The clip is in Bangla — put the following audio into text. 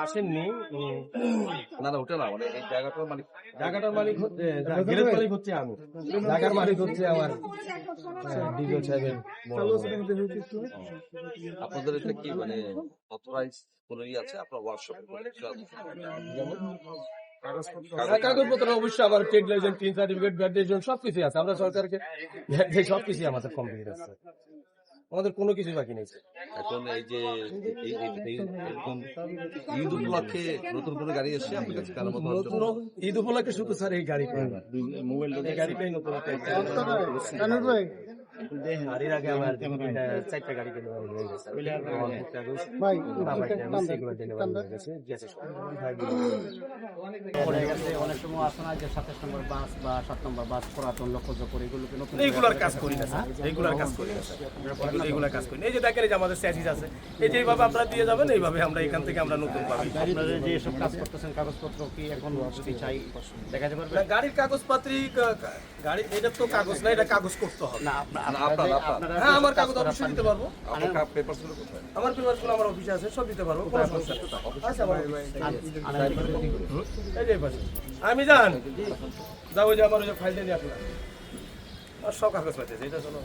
আসেননি। না না ওটা না, মানে এই জায়গাটার মালিক জায়গাটার মালিক হচ্ছে গেটের মালিক হচ্ছে আমি, জায়গার মালিক হচ্ছে আমার ডিজল সাহেবের বড় ভাই। আপনাদের এটা কি মানে অথরাইজ কোন আছে আপনার ওয়ার্কশপে? হ্যাঁ, কাগজপত্র অবশ্যই আমার trade licence, tin certificate, validation সবকিছু আছে। আমরা সরকারকে ভ্যাট দিয়ে সবকিছু আমাদের কমপ্লিট আছে, আমাদের কোনো কিছু বাকি নেই। এখন এই যে এরকম ঈদ উপলক্ষে নতুন কোনো গাড়ি এসছে আপনার কাছে কারামত হওয়ার জন্য? নতুন ঈদ উপলক্ষে শুধু স্যার এই গাড়িটাই, এই গাড়িটাই নতুন একটা। আর এর আগে আমার 4টা গাড়ি ডেলিভারি হয়ে গেছে। পড়ে গেছে অনেক সময় আসে না যে 27 নম্বর বাস বা 7 নম্বর বাস পুরাতন লক্ষ্যজোর এগুলোকে নতুন এইগুলার কাজ করি না স্যার, এইগুলার কাজ করি না স্যার, এইগুলার কাজ করি না। এই যে দেখেন এই যে আমাদের স্যাচিস আছে, এই যে এইভাবে আপনারা দিয়ে যাবেন, এইভাবে আমরা এখান থেকে আমরা নতুন পাবি। আপনারা যে এসব কাজ করতেছেন কাগজপত্র কি এখন যদি চাই দেখা যাবে? না, গাড়ির কাগজপাতি গাড়ি এটা তো কাগজ না, এটা কাগজ করতে হবে। না আপনারা হ্যাঁ, আমার কাগজ অবশ্যই দিতে পারবো। আপনার পেপারসগুলো কোথায়? আমার পেপারগুলো আমার অফিসে আছে, সব দিতে পারবো, কোনো সমস্যা নেই। আচ্ছা ভাই, এই যে পাশে আমি যান যাবো, যে আমার ওই যে ফাইলটা নিয়ে আপনার আর সব কাগজ পাইতেছে, এটা চলো।